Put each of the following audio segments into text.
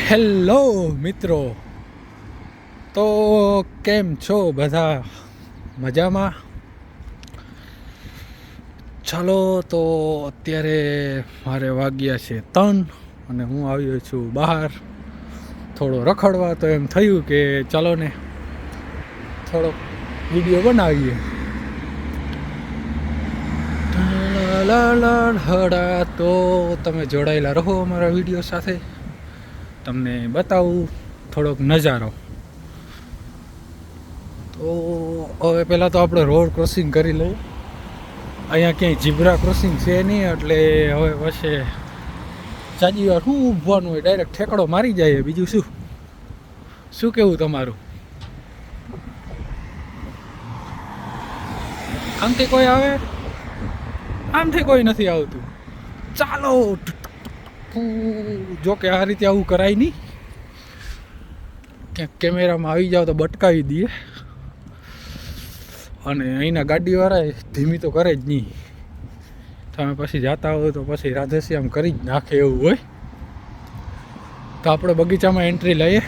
Hello મિત્રો, તો કેમ છો બધા? મજામાં? ચાલો તો અત્યારે મારે વાગ્યા છે 3 અને હું આવ્યો છું બહાર થોડો રખડવા. તો એમ થયું કે ચાલો ને થોડોક વિડીયો બનાવીએ. તો તમે જોડાયેલા રહો અમારા વિડીયો સાથે. તમને બતાવું થોડોક નજારો. તો હવે પહેલાં તો આપણે રોડ ક્રોસિંગ કરી લઈએ. અહીંયા ક્યાંય ઝીબ્રા ક્રોસિંગ છે નહીં, એટલે હવે પછી જાજી વાર શું ઊભવાનું હોય, ડાયરેક્ટ ઠેકડો મારી જાય. બીજું શું કેવું તમારું? આમથી કોઈ આવે, આમથી કોઈ નથી આવતું. ચાલો, જો કે આ રીતે આવું કરાય નહીં. ક્યાંક કેમેરામાં આવી જાવ તો બટકાવી દઈએ. અને અહીંના ગાડીવાળા ધીમી તો કરે જ નહીં. તમે પછી જતા હોય તો પછી રાધેશ્યામ કરી જ નાખે એવું હોય. તો આપણે બગીચામાં એન્ટ્રી લઈએ.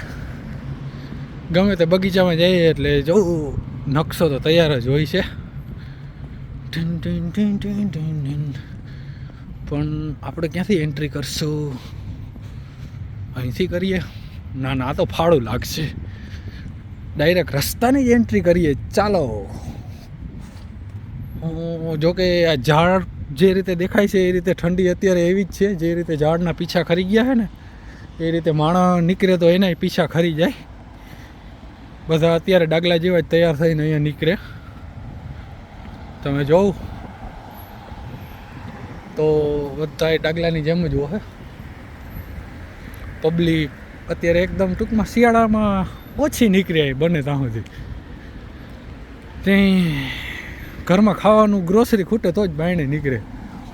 ગમે તે બગીચામાં જઈએ એટલે જોવું નકશો તો તૈયાર જ હોય છે. પણ આપણે ક્યાંથી એન્ટ્રી કરશું? અહીંથી કરીએ? ના ના, તો ફાળું લાગશે. ડાયરેક્ટ રસ્તાની જ એન્ટ્રી કરીએ. ચાલો. જોકે આ ઝાડ જે રીતે દેખાય છે એ રીતે ઠંડી અત્યારે એવી જ છે. જે રીતે ઝાડના પીછા ખરી ગયા છે ને, એ રીતે માણસ નીકળે તો એના પીછા ખરી જાય. બધા અત્યારે ડાગલા જેવા જ તૈયાર થઈને અહીંયા નીકળે. તમે જોવ તો બધા ડાગલાની જેમ જ હોય. પબ્લિક અત્યારે એકદમ ટૂંકમાં શિયાળામાં ઓછી નીકળે બને ત્યાં સુધી. ત્યાં ઘરમાં ખાવાનું ગ્રોસરી ખૂટે તો જ બાયણે નીકળે.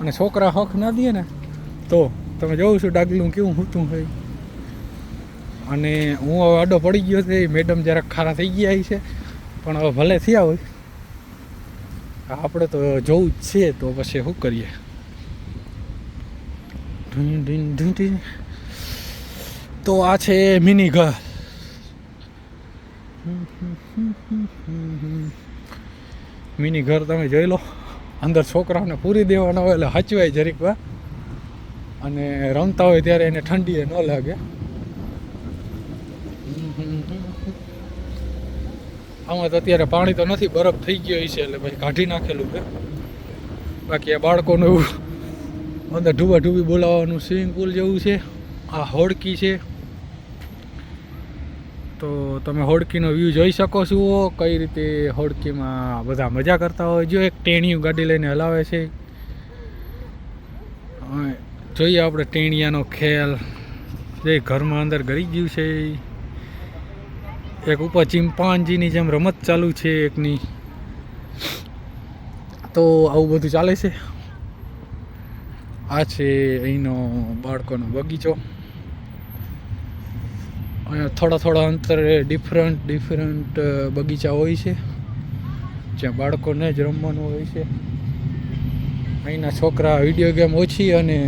અને છોકરા હક ના દે ને તો તમે જોઉં છું ડાગલું કેવું હૂતું હોય. અને હું હવે આડો પડી ગયો છે. મેડમ જરાક ખારા થઈ ગયા છે, પણ હવે ભલે થયા હોય, આપણે તો જોવું જ છે. તો પછી શું કરીએ? તો આ છે મિની ઘર. મિની ઘર તમે જોઈ લો. અંદર છોકરાઓને પૂરી દેવાના હોય એટલે હચવાય જરીક વાર, અને રમતા હોય ત્યારે એને ઠંડી ન લાગે. આમાં તો અત્યારે પાણી તો નથી, બરફ થઈ ગયો છે એટલે પછી કાઢી નાખેલું છે. બાકી આ બાળકોનું એવું અંદર ઢૂબી બોલાવવાનું સ્વિમિંગ પુલ જેવું છે. આ હોડકી છે, તો તમે હોડકીનો વ્યૂ જોઈ શકો છો. કઈ રીતે હોડકીમાં બધા મજા કરતા હોય. જો એક ટેણિયું ગાડી લઈને હલાવે છે. જોઈએ આપણે ટેણિયાનો ખેલ. જે ઘરમાં અંદર ગળી ગયું છે. એક ઉપર ચિમ્પાન્જીની જેમ રમત ચાલુ છે એકની. તો આવું બધું ચાલે છે. આ છે અહીંનો બાળકોનો બગીચો. અહીંયા થોડા અંતરે ડિફરન્ટ બગીચા હોય છે, જ્યાં બાળકોને જ રમવાનું હોય છે. અહીંના છોકરા વિડીયો ગેમ ઓછી અને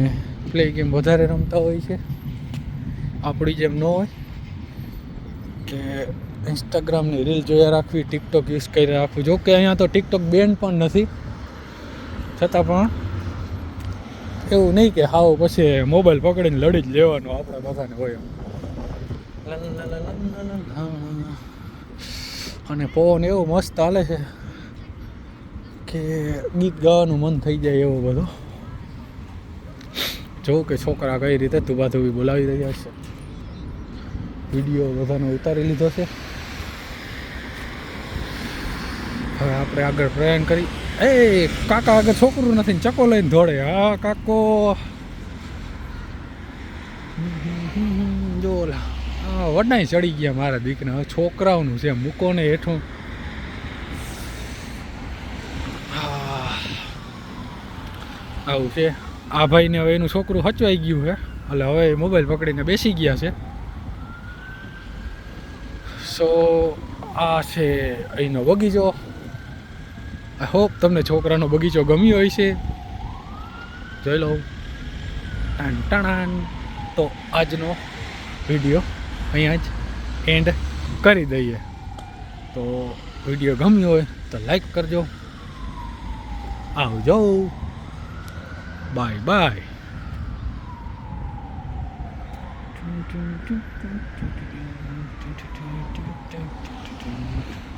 પ્લે ગેમ વધારે રમતા હોય છે. આપણી જેમ ન હોય કે ઇન્સ્ટાગ્રામની રીલ જોયા રાખવી, ટિકટોક યુઝ કરી રાખવું. જો કે અહીંયા તો ટિકટોક બેન પણ નથી, છતાં પણ એવું નહીં કે હાવ પછી મોબાઈલ પકડીને લડી જ લેવાનો આપણે બધાને હોય. અને પવન એવો મસ્ત હાલે છે કે ગીત ગાવાનું મન થઈ જાય એવો બધો. જોઉં કે છોકરા કઈ રીતે ધુબાધુબી બોલાવી રહ્યા છે. વિડીયો બધાનો ઉતારી લીધો છે. હવે આપણે આગળ પ્રયાણ કરી. એ કાકા આગળ છોકરું નથી ને ચકો લઈને દોડે. હા કાકો જો વડાઈ ચડી ગયા મારા દીકરા. હવે છોકરાઓનું છે, મૂકો ને હેઠું. આવું છે. આ ભાઈને હવે એનું છોકરું હચવાઈ ગયું છે, એટલે હવે મોબાઈલ પકડીને બેસી ગયા છે. સો આ છે અહીંનો બગીચો. આઈ હોપ તમને છોકરાનો બગીચો ગમ્યો હોય છે. જોઈ લો. તો આજનો વિડીયો અહીંયા જ એન્ડ કરી દઈએ. તો વિડીયો ગમ્યો હોય તો લાઈક કરજો. આવજો. Bye bye.